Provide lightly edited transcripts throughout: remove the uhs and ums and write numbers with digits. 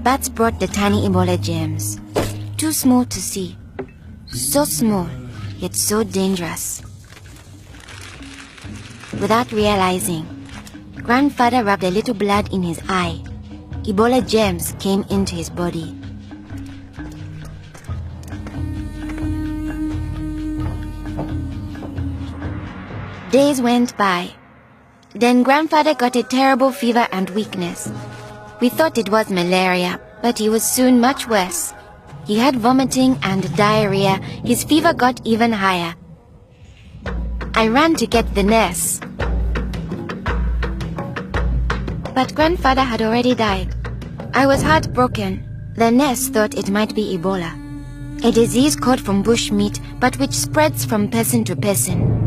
Bats brought the tiny Ebola germs. Too small to see. So small, yet so dangerous. Without realizing, Grandfather rubbed a little blood in his eye. Ebola germs came into his body. Days went by. Then Grandfather got a terrible fever and weakness. We thought it was malaria, but he was soon much worse. He had vomiting and diarrhea. His fever got even higher. I ran to get the nurse. But Grandfather had already died. I was heartbroken. The nurse thought it might be Ebola, a disease caught from bush meat, but which spreads from person to person.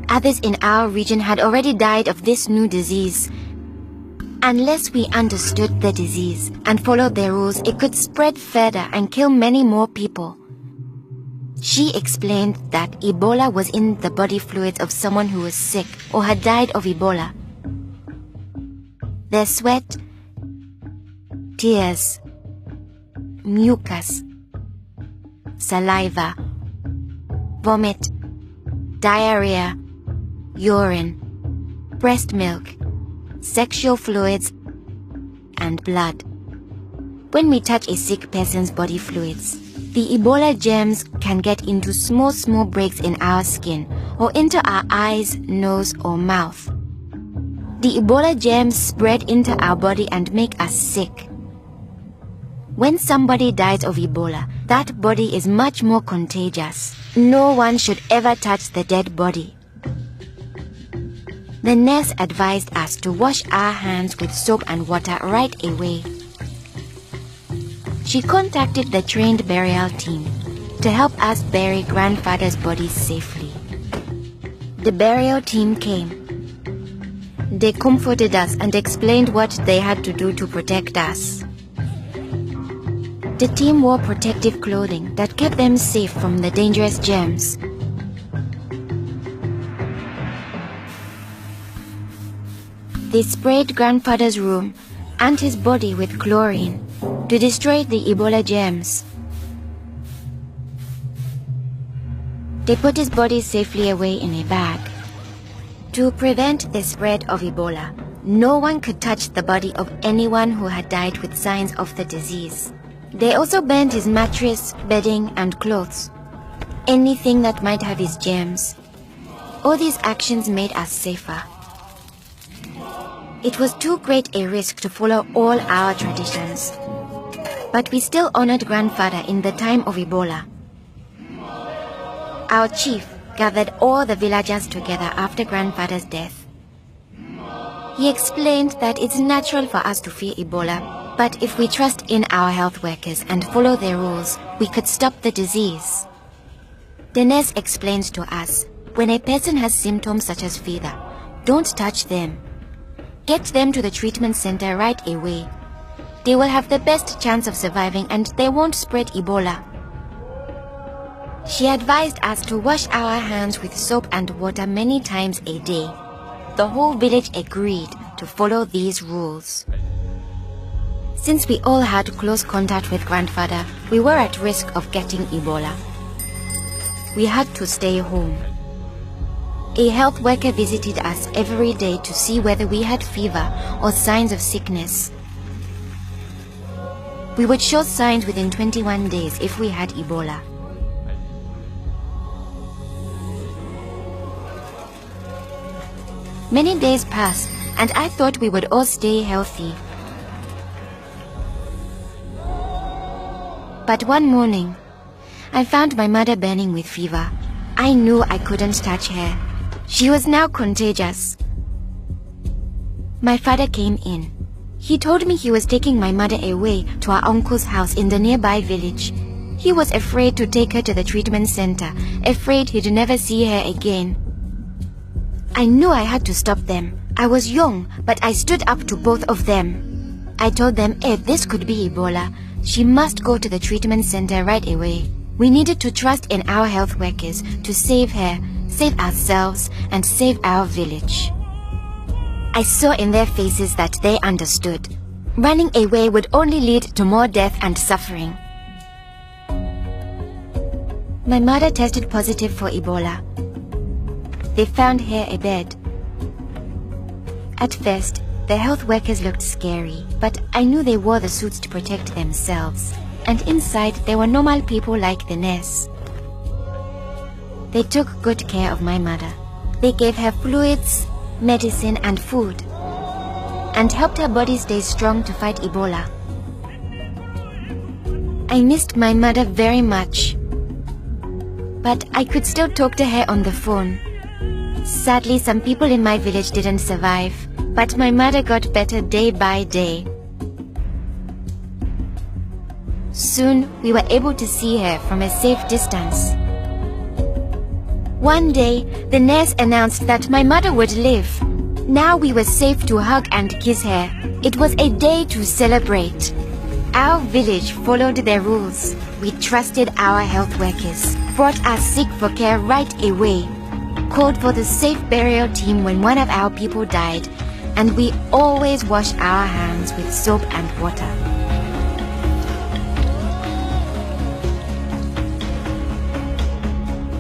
Others in our region had already died of this new disease. Unless we understood the disease and followed their rules, it could spread further and kill many more people. She explained that Ebola was in the body fluids of someone who was sick or had died of Ebola. Their sweat, tears, mucus, saliva, vomit, diarrhea, urine, breast milk, sexual fluids, and blood. When we touch a sick person's body fluids, the Ebola germs can get into small breaks in our skin or into our eyes, nose, or mouth. The Ebola germs spread into our body and make us sick. When somebody dies of Ebola, that body is much more contagious. No one should ever touch the dead body. The nurse advised us to wash our hands with soap and water right away. She contacted the trained burial team to help us bury Grandfather's body safely. The burial team came. They comforted us and explained what they had to do to protect us. The team wore protective clothing that kept them safe from the dangerous germs. They sprayed Grandfather's room and his body with chlorine to destroy the Ebola germs. They put his body safely away in a bag. To prevent the spread of Ebola, no one could touch the body of anyone who had died with signs of the disease. They also burned his mattress, bedding, and clothes, anything that might have his germs. All these actions made us safer. It was too great a risk to follow all our traditions, but we still honored Grandfather in the time of Ebola. Our chief gathered all the villagers together after Grandfather's death. He explained that it's natural for us to fear Ebola, but if we trust in our health workers and follow their rules, we could stop the disease. The nurse explained to us, when a person has symptoms such as fever, don't touch them. Get them to the treatment center right away. They will have the best chance of surviving and they won't spread Ebola. She advised us to wash our hands with soap and water many times a day. The whole village agreed to follow these rules. Since we all had close contact with Grandfather, we were at risk of getting Ebola. We had to stay home. A health worker visited us every day to see whether we had fever or signs of sickness. We would show signs within 21 days if we had Ebola. Many days passed, and I thought we would all stay healthy. But one morning, I found my mother burning with fever. I knew I couldn't touch her. She was now contagious. My father came in. He told me he was taking my mother away to our uncle's house in the nearby village. He was afraid to take her to the treatment center, afraid he'd never see her again. I knew I had to stop them. I was young, but I stood up to both of them. I told them if this could be Ebola, she must go to the treatment center right away. We needed to trust in our health workers to save her, save ourselves, and save our village. I saw in their faces that they understood. Running away would only lead to more death and suffering. My mother tested positive for Ebola. They found her a bed. At first, the health workers looked scary, but I knew they wore the suits to protect themselves, and inside there were normal people like the nurse. They took good care of my mother. They gave her fluids, medicine and food, and helped her body stay strong to fight Ebola. I missed my mother very much, but I could still talk to her on the phone. Sadly, some people in my village didn't survive, but my mother got better day by day. Soon, we were able to see her from a safe distance. One day, the nurse announced that my mother would live. Now we were safe to hug and kiss her. It was a day to celebrate. Our village followed their rules. We trusted our health workers, brought our sick for care right away, called for the safe burial team when one of our people died, and we always washed our hands with soap and water.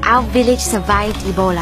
Our village survived Ebola.